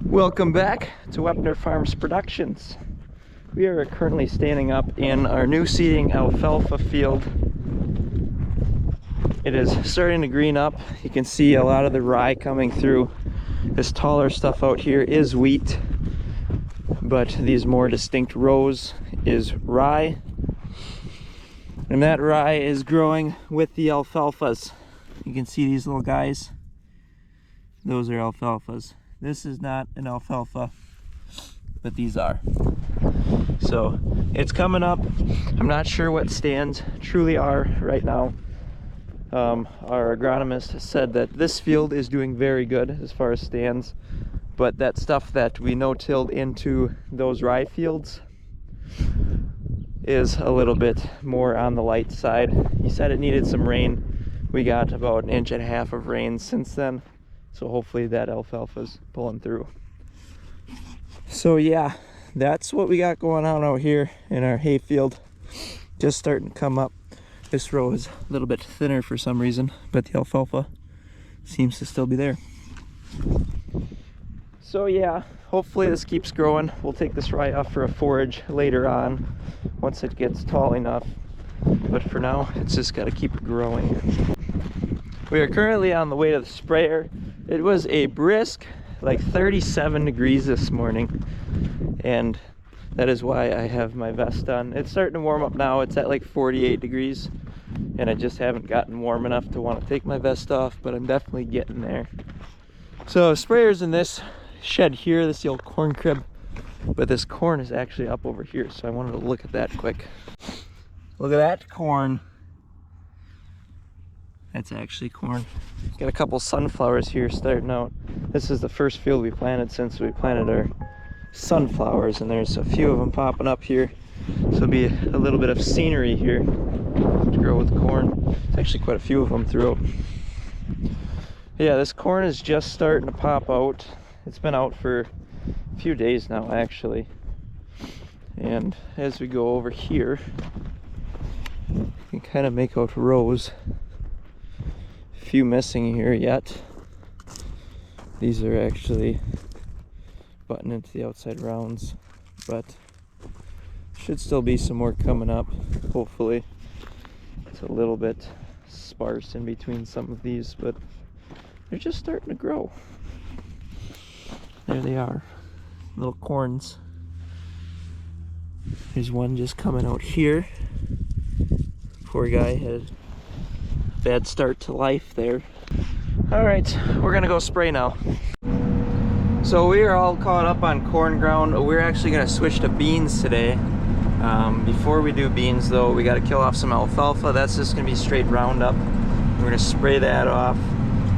Welcome back to Wepner Farms Productions. We are currently standing up in our new seeding alfalfa field. It is starting to green up. You can see a lot of the rye coming through. This taller stuff out here is wheat, but these more distinct rows is rye. And that rye is growing with the alfalfas. You can see these little guys. Those are alfalfas. This is not an alfalfa, but these are. So it's coming up. I'm not sure what stands truly are right now. Our agronomist said that this field is doing very good as far as stands, but that stuff that we no-tilled into those rye fields is a little bit more on the light side. He said it needed some rain. We got about 1.5 inches of rain since then. So hopefully that alfalfa's pulling through. So yeah, that's what we got going on out here in our hay field. Just starting to come up. This row is a little bit thinner for some reason, but the alfalfa seems to still be there. So yeah, hopefully this keeps growing. We'll take this rye off for a forage later on once it gets tall enough. But for now, it's just got to keep growing. We are currently on the way to the sprayer. It was a brisk, like 37 degrees this morning, and that is why I have my vest on. It's starting to warm up now. It's at like 48 degrees, and I just haven't gotten warm enough to want to take my vest off, but I'm definitely getting there. So sprayer's in this shed here, this is the old corn crib, but this corn is actually up over here, so I wanted to look at that quick. Look at that corn. That's actually corn. Got a couple sunflowers here starting out. This is the first field we planted since we planted our sunflowers, and there's a few of them popping up here. So it'll be a little bit of scenery here to grow with corn. There's actually quite a few of them throughout. Yeah, this corn is just starting to pop out. It's been out for a few days now actually. And as we go over here, you can kind of make out rows. Few missing here yet. These are actually buttoned into the outside rounds, but should still be some more coming up, hopefully. It's a little bit sparse in between some of these, but they're just starting to grow. There they are, little corns. There's one just coming out here. Poor guy had bad start to life there. All right, we're gonna go spray now. So we are all caught up on corn ground. We're actually gonna switch to beans today. Before we do beans though, we gotta kill off some alfalfa. That's just gonna be straight Roundup. We're gonna spray that off,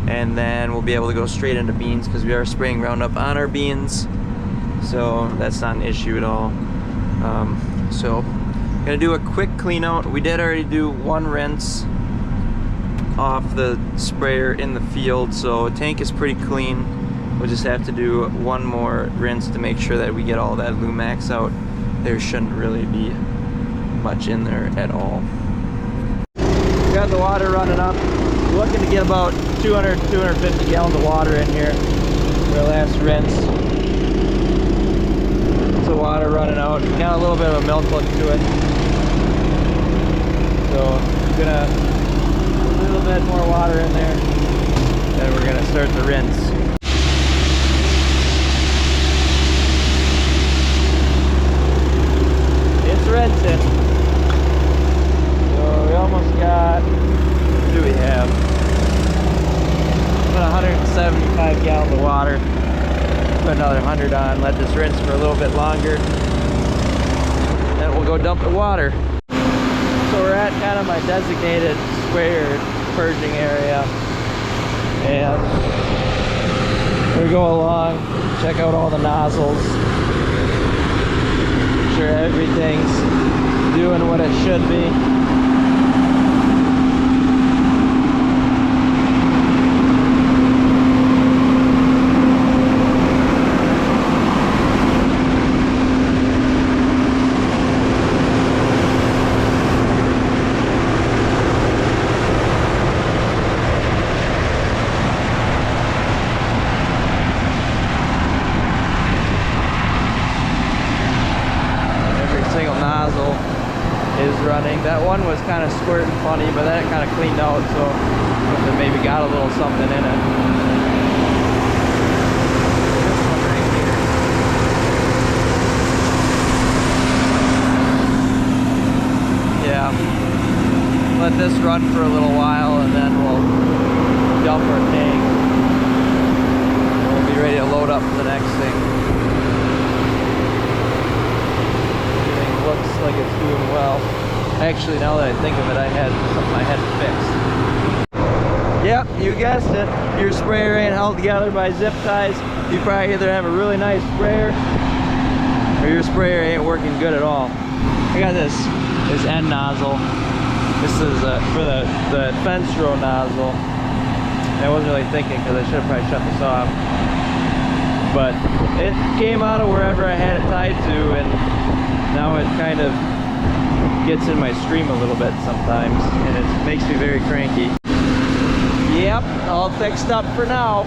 and then we'll be able to go straight into beans because we are spraying Roundup on our beans. So that's not an issue at all. So gonna do a quick clean out. We did already do one rinse off the sprayer in the field, so the tank is pretty clean. We'll just have to do one more rinse to make sure that we get all that Lumax out. There shouldn't really be much in there at all. We got the water running up. We're looking to get about 200-250 gallons of water in here for our last rinse. So water running out. Got a little bit of a milk look to it. So I'm gonna a little bit more water in there, then we're gonna start the rinse. It's rinsing. So we almost got, what do we have? About 175 gallons of water. Put another 100 on, let this rinse for a little bit longer. Then we'll go dump the water. So we're at kind of my designated sprayer purging area, and we go along, check out all the nozzles, make sure everything's doing what it should be. running. That one was kind of squirting funny, but then it kind of cleaned out, so it maybe got a little something in it. This one right here. Yeah. Let this run for a little while and then we'll dump our tank. We'll be ready to load up for the next thing. Everything looks like it's doing well. Actually, now that I think of it, I had something I had to fix. Yep, you guessed it. Your sprayer ain't held together by zip ties. You probably either have a really nice sprayer or your sprayer ain't working good at all. I got this end nozzle. This is for the fence row nozzle. I wasn't really thinking because I should have probably shut this off. But it came out of wherever I had it tied to, and now it kind of gets in my stream a little bit sometimes, and it makes me very cranky. Yep, all fixed up for now.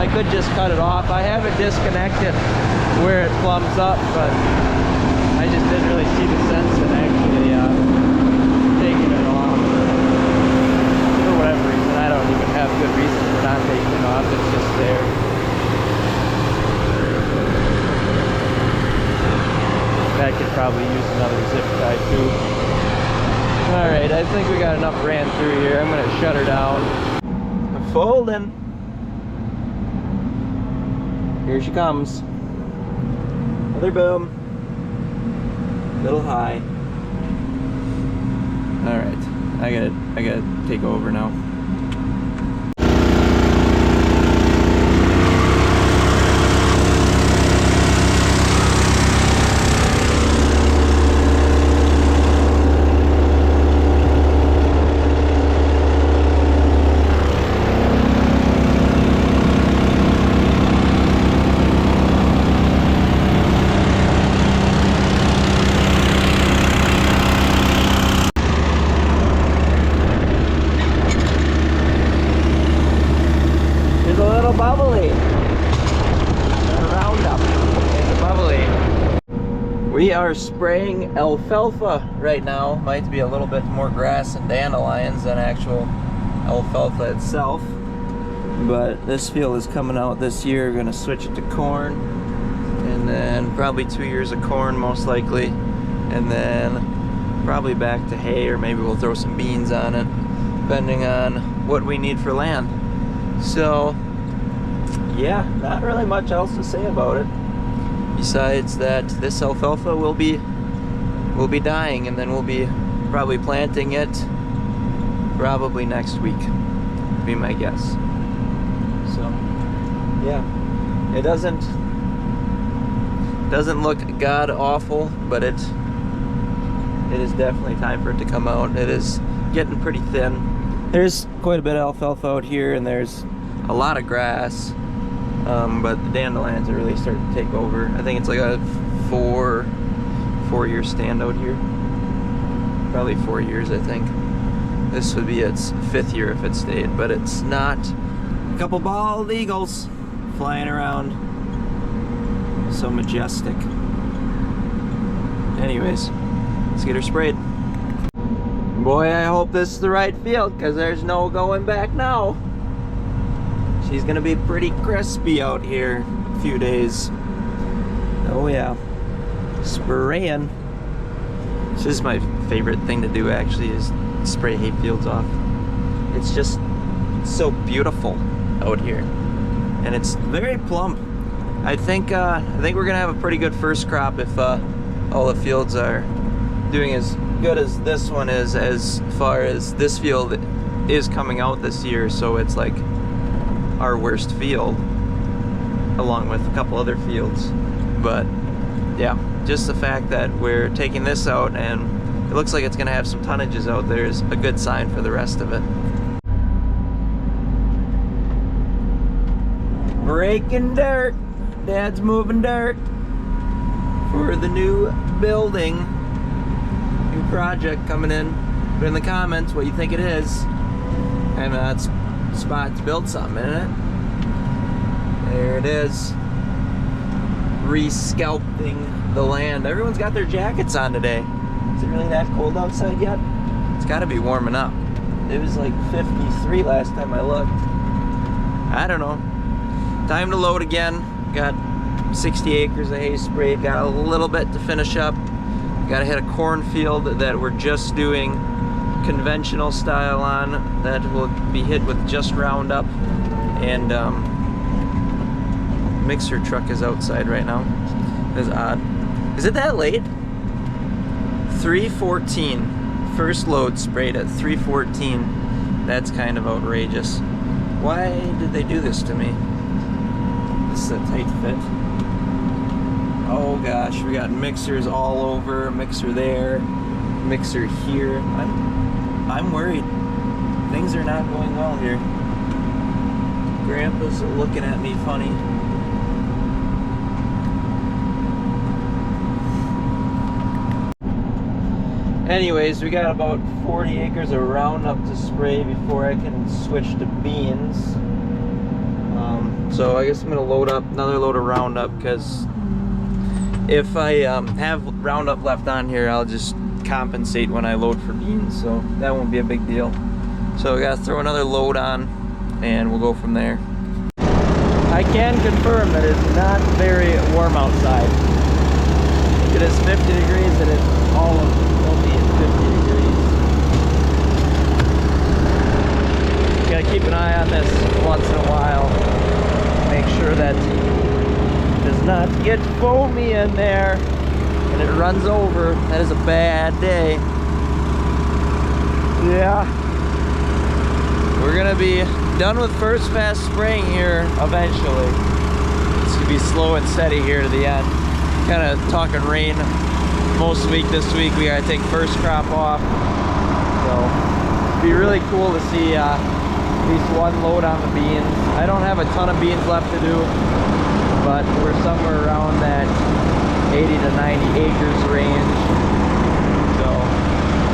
I could just cut it off. I have it disconnected where it plumbs up, but I just didn't really see the sense in actually taking it off. For whatever reason, I don't even have good reason for not taking it off. It's just there. I could probably use another zip tie too. Alright, I think we got enough ran through here. I'm gonna shut her down. I'm folding. Here she comes. Another boom. Little high. Alright, I gotta take over now. We are spraying alfalfa right now. Might be a little bit more grass and dandelions than actual alfalfa itself. But this field is coming out this year. We're gonna switch it to corn. And then probably 2 years of corn most likely. And then probably back to hay, or maybe we'll throw some beans on it, depending on what we need for land. So yeah, not really much else to say about it. Besides that, this alfalfa will be dying, and then we'll be probably planting it probably next week, would be my guess. So yeah, it doesn't look god awful, but it is definitely time for it to come out. It is getting pretty thin. There's quite a bit of alfalfa out here, and there's a lot of grass. But the dandelions are really starting to take over. I think it's like a four-year stand out here. Probably 4 years, I think. This would be its 5th year if it stayed, but it's not. A couple bald eagles flying around. So majestic. Anyways, let's get her sprayed. Boy, I hope this is the right field, because there's no going back now. She's gonna be pretty crispy out here in a few days. Oh yeah, spraying. This is my favorite thing to do, actually, is spray hay fields off. It's just so beautiful out here, and it's very plump. I think we're gonna have a pretty good first crop if all the fields are doing as good as this one is, as far as this field is coming out this year. So it's like our worst field, along with a couple other fields. But yeah, just the fact that we're taking this out and it looks like it's gonna have some tonnages out there is a good sign for the rest of it. Breaking dirt. Dad's moving dirt for the new building, new project coming in. Put in the comments what you think it is. And that's spot to build something, isn't it? There it is. Re-scalping the land. Everyone's got their jackets on today. Is it really that cold outside yet? It's got to be warming up. It was like 53 last time I looked. I don't know. Time to load again. Got 60 acres of hay sprayed. Got a little bit to finish up. Got to hit a cornfield that we're just doing conventional style on. That will be hit with just Roundup. And mixer truck is outside right now. That's odd. Is it that late? 3:14. First load sprayed at 3:14. That's kind of outrageous. Why did they do this to me? This is a tight fit. Oh gosh, we got mixers all over. Mixer there, mixer here. I'm worried. Things are not going well here. Grandpa's looking at me funny. Anyways, we got about 40 acres of Roundup to spray before I can switch to beans. So I guess I'm gonna load up another load of Roundup, because if I have Roundup left on here, I'll just compensate when I load for beans, so that won't be a big deal. So I gotta throw another load on and we'll go from there. I can confirm that it's not very warm outside. It is 50 degrees and it's all of only 50 degrees. Gotta keep an eye on this once in a while. Make sure that it does not get foamy in there and it runs over. That is a bad day. Yeah. We're gonna be done with first pass spraying here eventually. It's gonna be slow and steady here to the end. Kind of talking rain most week this week. We gotta take first crop off. So it'd be really cool to see at least one load on the beans. I don't have a ton of beans left to do, but we're somewhere around that 80 to 90 acres range. So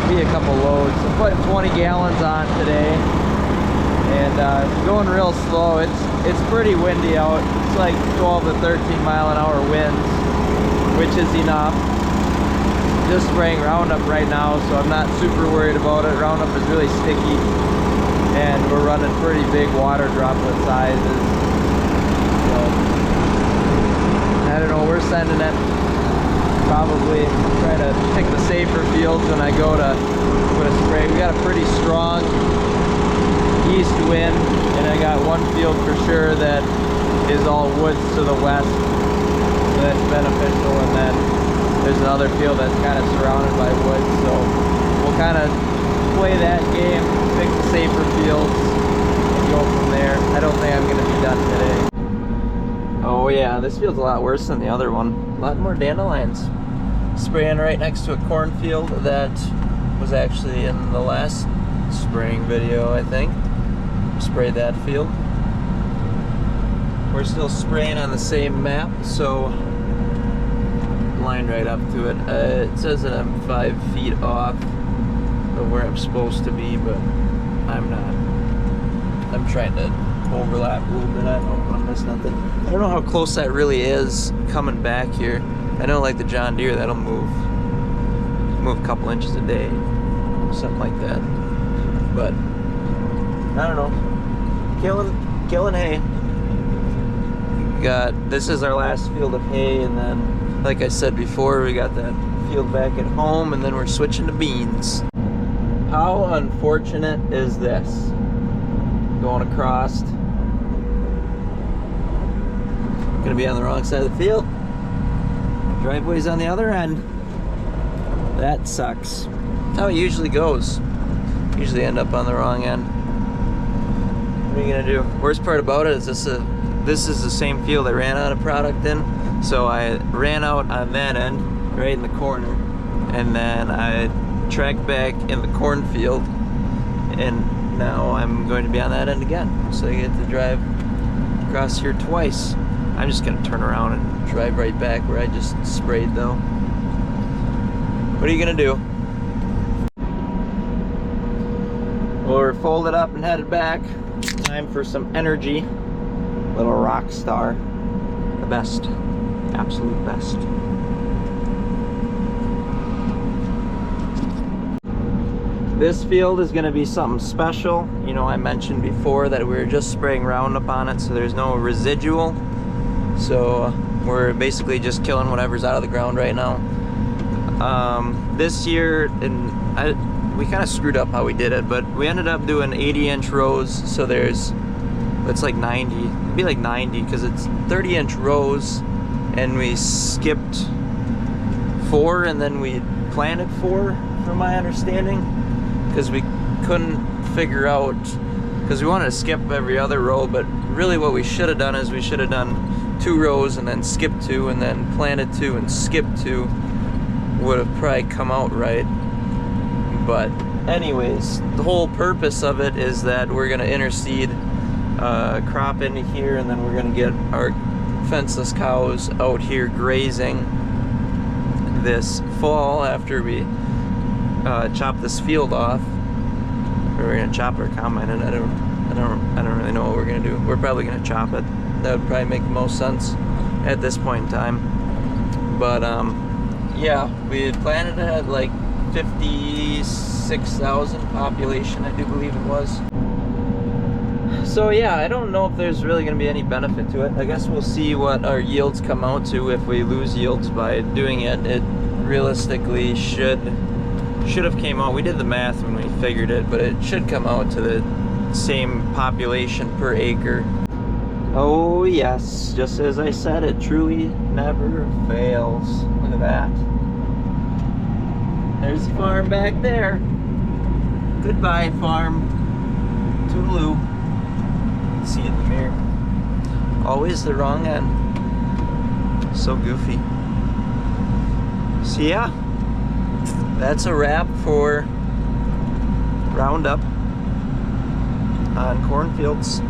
be a couple loads. I'm putting 20 gallons on today. And going real slow. It's pretty windy out. It's like 12 to 13 mile an hour winds, which is enough. Just spraying Roundup right now, so I'm not super worried about it. Roundup is really sticky, and we're running pretty big water droplet sizes. So I don't know. We're sending it. Probably try to pick the safer fields when I go to put a spray. We got a pretty strong east wind, and I got one field for sure that is all woods to the west, so that's beneficial, and then there's another field that's kind of surrounded by woods, so we'll kind of play that game, pick the safer fields, and go from there. I don't think I'm going to be done today. Oh yeah, this field's a lot worse than the other one. A lot more dandelions. Spraying right next to a cornfield that was actually in the last spraying video, I think. Sprayed that field. We're still spraying on the same map, so lined right up to it. It says that I'm 5 feet off of where I'm supposed to be, but I'm not. I'm trying to overlap a little bit. I don't want to miss nothing. I don't know how close that really is coming back here. I know, like the John Deere, that'll move a couple inches a day, something like that. But I don't know. Killing hay. This is our last field of hay, and then, like I said before, we got that field back at home, and then we're switching to beans. How unfortunate is this? Going across. Gonna be on the wrong side of the field. Driveway's on the other end. That sucks. That's how it usually goes. Usually end up on the wrong end. What are you gonna do? Worst part about it is this is the same field I ran out of product in. So I ran out on that end, right in the corner, and then I tracked back in the cornfield, and now I'm going to be on that end again. So I get to drive across here twice. I'm just gonna turn around and drive right back where I just sprayed though. What are you gonna do? Well, we're folded up and headed back. Time for some energy. Little rock star. The best. Absolute best. This field is going to be something special. You know, I mentioned before that we were just spraying Roundup on it, so there's no residual. So we're basically just killing whatever's out of the ground right now. This year, we kind of screwed up how we did it, but we ended up doing 80-inch rows. So it's like 90. It'd be like 90 because it's 30-inch rows, and we skipped 4 and then we planted 4, from my understanding, because we couldn't figure out, because we wanted to skip every other row, but really what we should have done is we should have done 2 rows and then skipped 2 and then planted 2 and skipped 2. Would have probably come out right. But anyways, the whole purpose of it is that we're going to interseed crop into here, and then we're going to get our fenceless cows out here grazing this fall after we chop this field off. Or we're going to chop our combine, and I don't really know what we're going to do. We're probably going to chop it. That would probably make the most sense at this point in time. But yeah, we had planted it at like 56,000 population, I do believe it was. So yeah, I don't know if there's really going to be any benefit to it. I guess we'll see what our yields come out to. If we lose yields by doing it, it realistically should have came out. We did the math when we figured it, but it should come out to the same population per acre. Oh yes, just as I said, it truly never fails. Look at that. There's the farm back there. Goodbye, farm. Toodaloo. See it in the mirror. Always the wrong end. So goofy. So yeah, that's a wrap for Roundup on cornfields.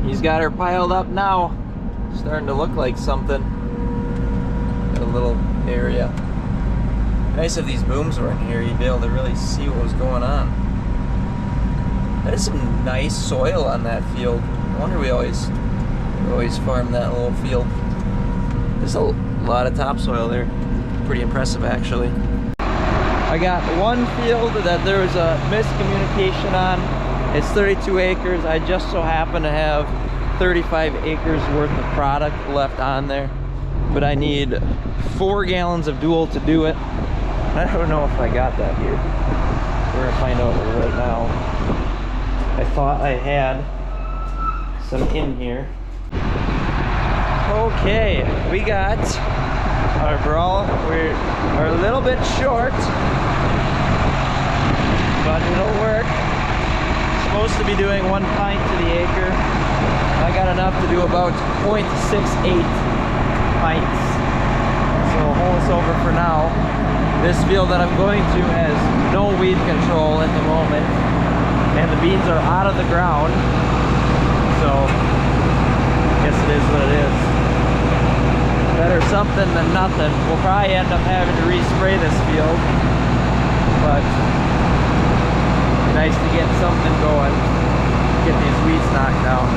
He's got her piled up now. Starting to look like something. Got a little area. Nice if these booms were in here, you'd be able to really see what was going on. That is some nice soil on that field. No wonder we always farm that little field. There's a lot of topsoil there. Pretty impressive, actually. I got one field that there was a miscommunication on. It's 32 acres. I just so happen to have 35 acres worth of product left on there, but I need 4 gallons of dual to do it. I don't know if I got that here. We're gonna find out right now. I thought I had some in here. Okay, we got our brawl. We're a little bit short, but it'll work. Supposed to be doing 1 pint to the acre. I got enough to do about 0.68 pints. So we'll hold this over for now. This field that I'm going to has no weed control at the moment, and the beans are out of the ground. So I guess it is what it is. Better something than nothing. We'll probably end up having to respray this field, but nice to get something going, get these weeds knocked down.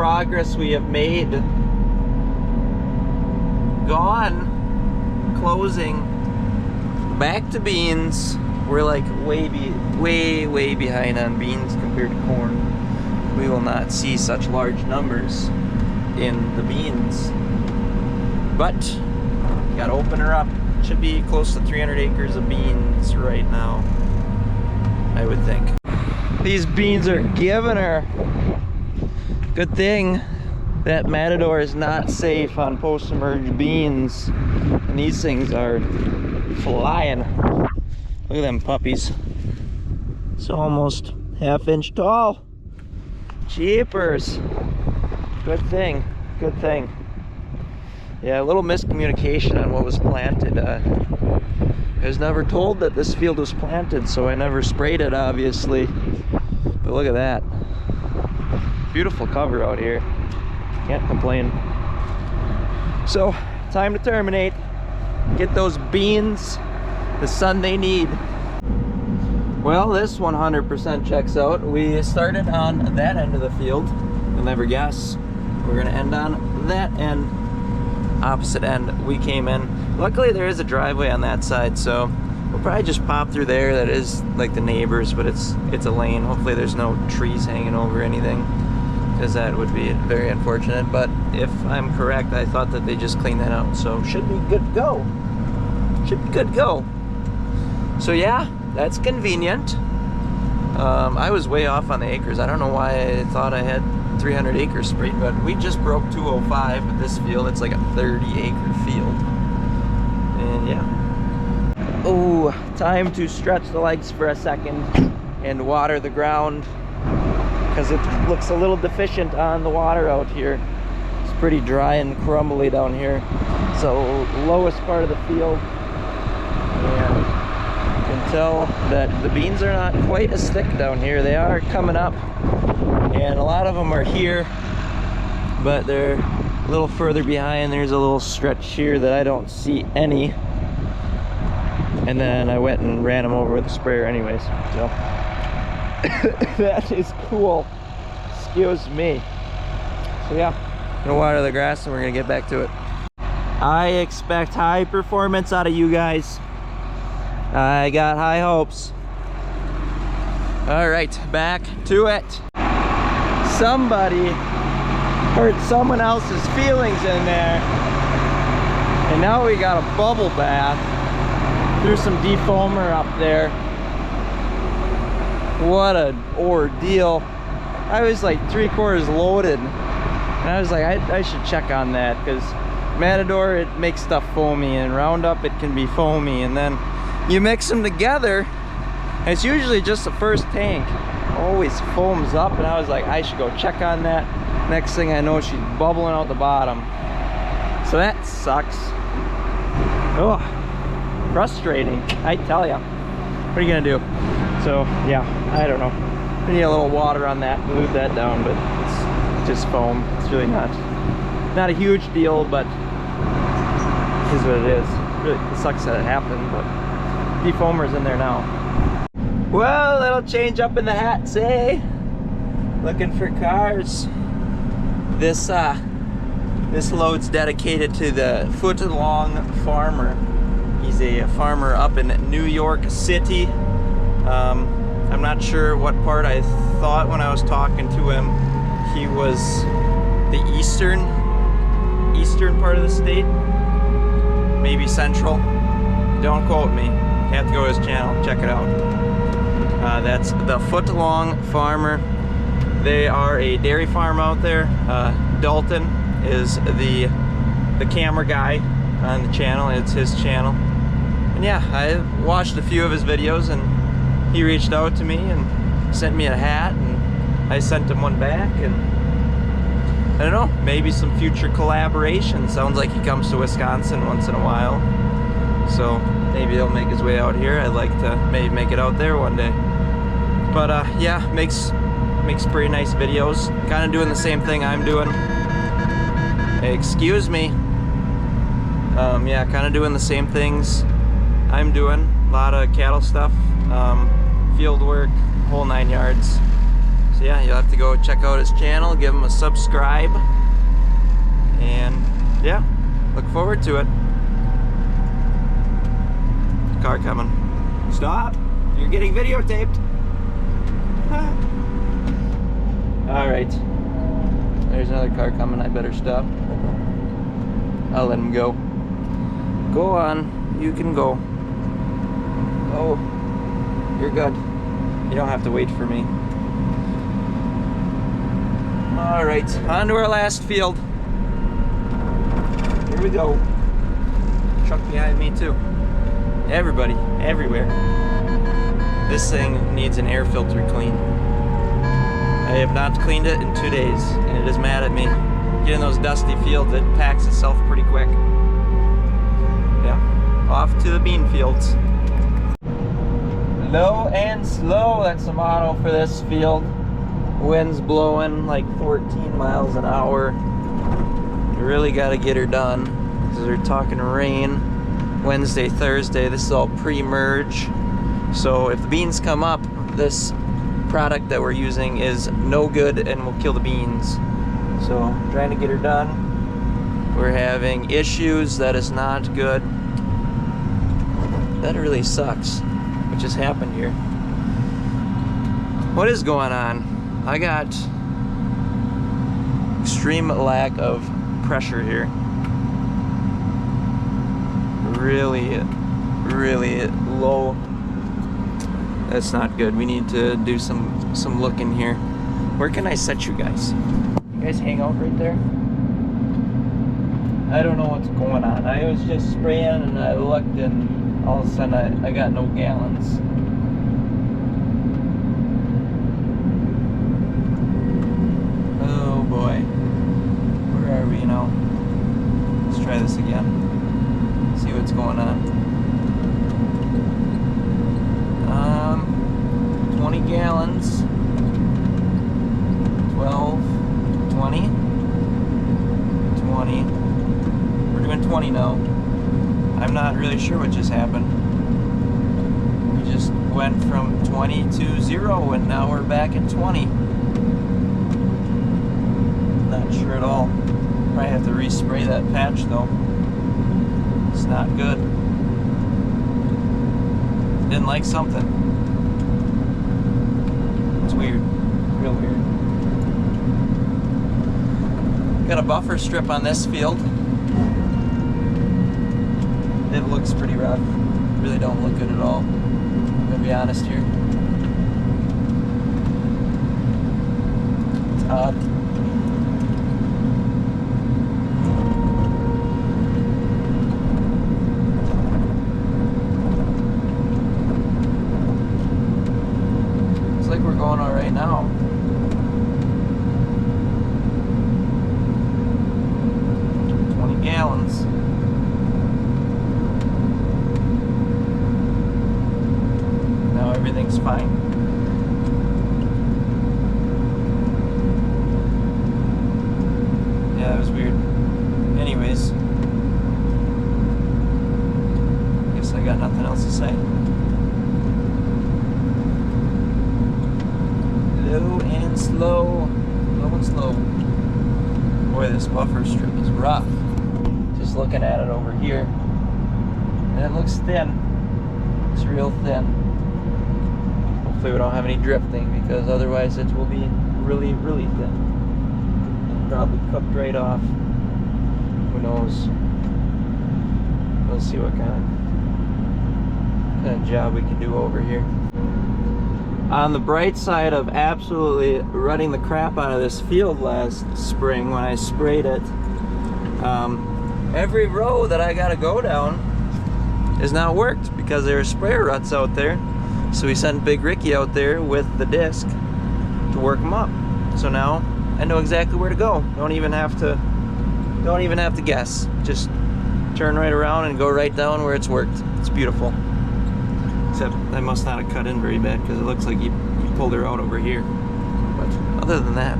progress we have made. Gone. Closing. Back to beans. We're like way behind on beans compared to corn. We will not see such large numbers in the beans. But, gotta open her up. Should be close to 300 acres of beans right now, I would think. These beans are giving her. Good thing that Matador is not safe on post-emerge beans. And these things are flying. Look at them puppies. It's almost half-inch tall. Jeepers. Good thing, good thing. Yeah, a little miscommunication on what was planted. I was never told that this field was planted, so I never sprayed it, obviously. But look at that. Beautiful cover out here. Can't complain. So, time to terminate. Get those beans the sun they need. Well, this 100% checks out. We started on that end of the field. You'll never guess. We're gonna end on that end. Opposite end we came in. Luckily there is a driveway on that side, so we'll probably just pop through there. That is like the neighbors, but it's a lane. Hopefully there's no trees hanging over anything, because that would be very unfortunate. But if I'm correct, I thought that they just cleaned that out, so should be good to go. Should be good to go. So yeah, that's convenient. I was way off on the acres. I don't know why I thought I had 300 acres sprayed, but we just broke 205 with this field. It's like a 30-acre field. And yeah. Oh, time to stretch the legs for a second and water the ground, because it looks a little deficient on the water out here. It's pretty dry and crumbly down here. It's the lowest part of the field. And you can tell that the beans are not quite as thick down here. They are coming up. And a lot of them are here, but they're a little further behind. There's a little stretch here that I don't see any. And then I went and ran them over with a sprayer anyways, so. That is cool. Excuse me. So yeah, I'm gonna water the grass and we're gonna get back to it. I expect high performance out of you guys. I got high hopes. All right, back to it. Somebody hurt someone else's feelings in there, and now we got a bubble bath. Threw some defoamer up there. What an ordeal. I was like 3/4 loaded, and I was like, I should check on that, because Matador, it makes stuff foamy, and Roundup, it can be foamy, and then you mix them together, and it's usually just the first tank always foams up, and I was like, I should go check on that. Next thing I know, she's bubbling out the bottom. So that sucks. Oh, frustrating, I tell ya. What are you gonna do? So yeah, I don't know. I need a little water on that, move that down, but it's just foam. It's really not a huge deal, but it is what it is. Really, it sucks that it happened, but defoamer's in there now. Well, little change up in the hats, eh? Looking for cars. This load's dedicated to the Footlong Farmer. He's a farmer up in New York City. I'm not sure what part I thought when I was talking to him. He was the eastern part of the state, maybe central. Don't quote me. You have to go to his channel, check it out. That's the Footlong Farmer. They are a dairy farm out there. Dalton is the camera guy on the channel. It's his channel. And yeah, I watched a few of his videos, and he reached out to me and sent me a hat, and I sent him one back, and I don't know, maybe some future collaboration. Sounds like he comes to Wisconsin once in a while, so maybe he'll make his way out here. I'd like to maybe make it out there one day. But yeah, makes pretty nice videos, kind of doing the same thing I'm doing. Excuse me. Yeah, kind of doing the same things I'm doing. A lot of cattle stuff, field work, whole 9 yards. So yeah, you'll have to go check out his channel, give him a subscribe, and yeah, look forward to it. Car coming. Stop! You're getting videotaped. Alright. There's another car coming. I better stop. I'll let him go. Go on. You can go. Oh, you're good. You don't have to wait for me. Alright, on to our last field. Here we go. Truck behind me too. Everybody, everywhere. This thing needs an air filter clean. I have not cleaned it in 2 days, and it is mad at me. Get in those dusty fields, it packs itself pretty quick. Yeah, off to the bean fields. Low and slow, that's the motto for this field. Wind's blowing like 14 miles an hour. You really gotta get her done, because they're talking rain Wednesday, Thursday. This is all pre-merge. So if the beans come up, this product that we're using is no good and will kill the beans. So I'm trying to get her done. We're having issues. That is not good. That really sucks. What just happened here? What is going on? I got extreme lack of pressure here. Really, really low. That's not good. We need to do some looking here. Where can I set you guys? You guys hang out right there? I don't know what's going on. I was just spraying and I looked and all of a sudden I got no gallons. Oh boy. Where are we now? Let's try this again. See what's going on. 20 gallons, 12, 20, 20, we're doing 20 now. I'm not really sure what just happened. We just went from 20 to 0 and now we're back at 20. Not sure at all. Probably have to respray that patch though. It's not good. Didn't like something. It's weird, real weird. Got a buffer strip on this field. It looks pretty rough. Really don't look good at all. I'm gonna be honest here. It's odd. We're going all right now. Gallons. Now everything's fine. Yeah, that was weird. Anyways, guess I got nothing else to say. Low and slow. Low and slow. Boy, this buffer strip is rough. Just looking at it over here. And it looks thin. It's real thin. Hopefully we don't have any drifting because otherwise it will be really, really thin. It'll probably cooked right off. Who knows? We'll see what kind of job we can do over here. On the bright side of absolutely rutting the crap out of this field last spring when I sprayed it, every row that I gotta go down has now worked because there are sprayer ruts out there. So we sent Big Ricky out there with the disc to work them up. So now I know exactly where to go. Don't even have to guess. Just turn right around and go right down where it's worked. It's beautiful. Except I must not have cut in very bad because it looks like you pulled her out over here. But other than that,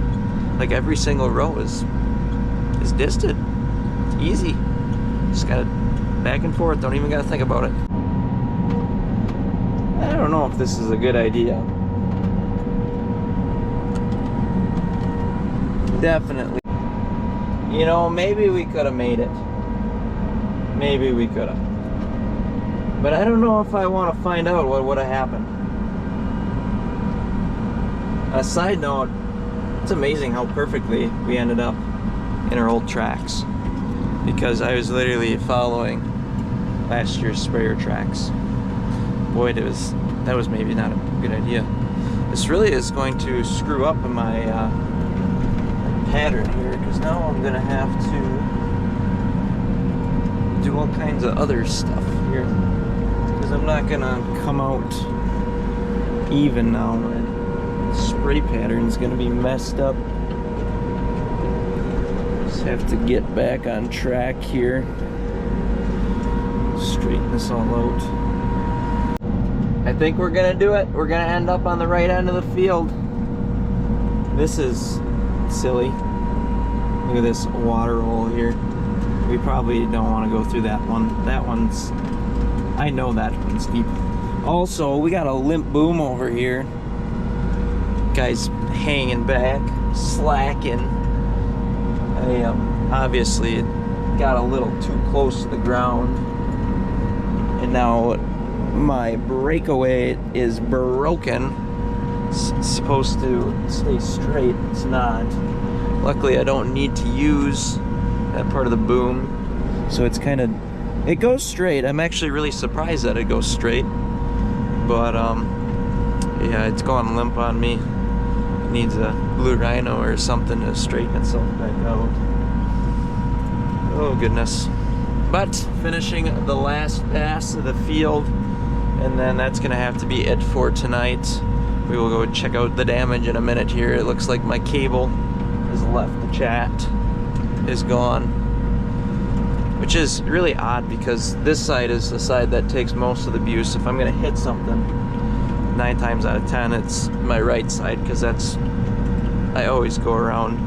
like every single row is disted. It's easy. Just gotta back and forth. Don't even gotta think about it. I don't know if this is a good idea. Definitely. You know, maybe we could have made it. Maybe we could have. But I don't know if I want to find out what would have happened. A side note, it's amazing how perfectly we ended up in our old tracks. Because I was literally following last year's sprayer tracks. Boy, that was maybe not a good idea. This really is going to screw up my pattern here, because now I'm gonna have to do all kinds of other stuff here, because I'm not gonna come out even now. My spray pattern's gonna be messed up. Just have to get back on track here. Straighten this all out. I think we're gonna do it. We're gonna end up on the right end of the field. This is silly. Look at this water hole here. We probably don't want to go through that one. That one's, I know that one's deep. Also, we got a limp boom over here. Guy's hanging back, slacking. I obviously got a little too close to the ground, and now my breakaway is broken. It's supposed to stay straight. It's not. Luckily, I don't need to use that part of the boom, so it's kind of, it goes straight. I'm actually really surprised that it goes straight, but yeah, it's going limp on me. It needs a blue rhino or something to straighten itself back out. Oh goodness. But finishing the last pass of the field, and then that's gonna have to be it for tonight. We will go check out the damage in a minute here. It looks like my cable has left the chat, is gone, which is really odd because this side is the side that takes most of the abuse. If I'm gonna hit something, 9 times out of 10 it's my right side, because that's, I always go around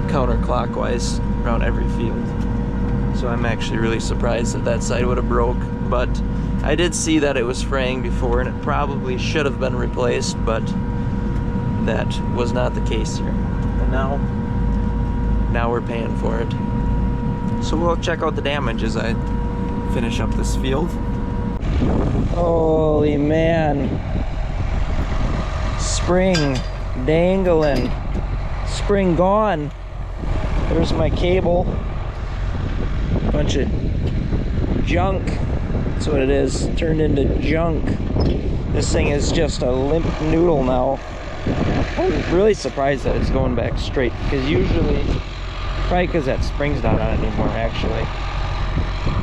counterclockwise around every field. So I'm actually really surprised that that side would have broke, but I did see that it was fraying before, and it probably should have been replaced, but that was not the case here. And now we're paying for it. So we'll check out the damage as I finish up this field. Holy man. Spring dangling. Spring gone. There's my cable. Bunch of junk. That's what it is. Turned into junk. This thing is just a limp noodle now. I'm really surprised that it's going back straight, because usually, probably because that spring's not on anymore actually,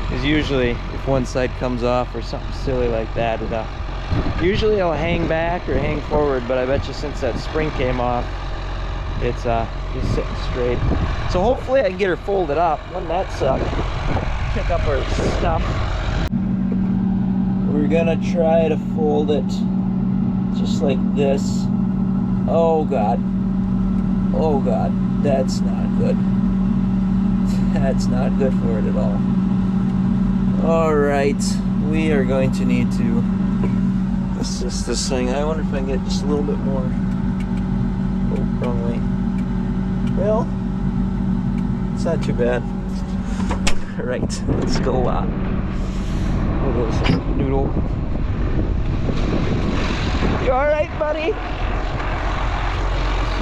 because usually if one side comes off or something silly like that, usually it'll hang back or hang forward, but I bet you since that spring came off, it's just sitting straight. So hopefully I can get her folded up. Wouldn't that suck? Pick up our stuff. We're gonna try to fold it just like this. Oh god. Oh god. That's not good. That's not good for it at all. Alright. We are going to need to assist this thing. I wonder if I can get just a little bit more. Oh, wrong way. Well, it's not too bad. Alright. Let's go. What is it? Noodle. You alright, buddy?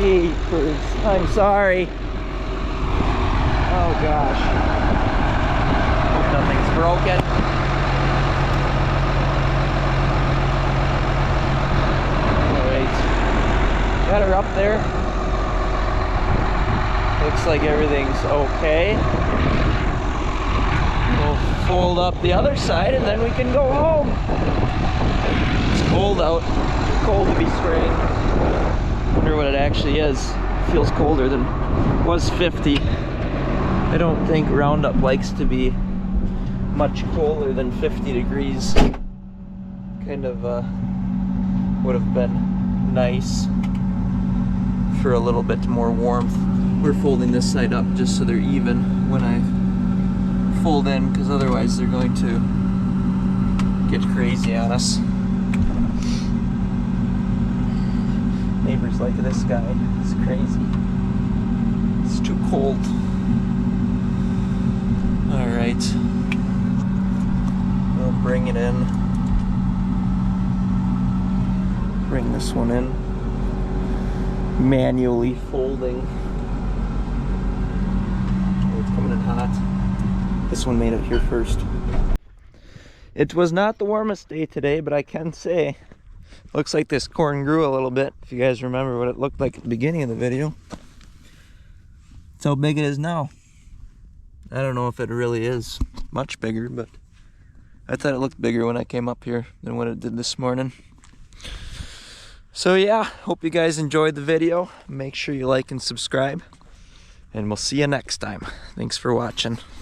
Jeepers. I'm sorry. Oh gosh. Hope nothing's broken. Alright. Got her up there. Looks like everything's okay. We'll fold up the other side and then we can go home. It's cold out. Too cold to be spraying. Wonder what it actually is. It feels colder than it was 50. I don't think Roundup likes to be much colder than 50 degrees. Kind of would have been nice for a little bit more warmth. We're folding this side up just so they're even when I fold in, because otherwise they're going to get crazy on us. Neighbors like this guy. It's crazy. It's too cold. All right. We'll bring it in. Bring this one in. Manually folding. Oh, it's coming in hot. This one made it here first. It was not the warmest day today, but I can say, looks like this corn grew a little bit. If you guys remember what it looked like at the beginning of the video. That's how big it is now. I don't know if it really is much bigger, but I thought it looked bigger when I came up here than what it did this morning. So yeah, hope you guys enjoyed the video. Make sure you like and subscribe, and we'll see you next time. Thanks for watching.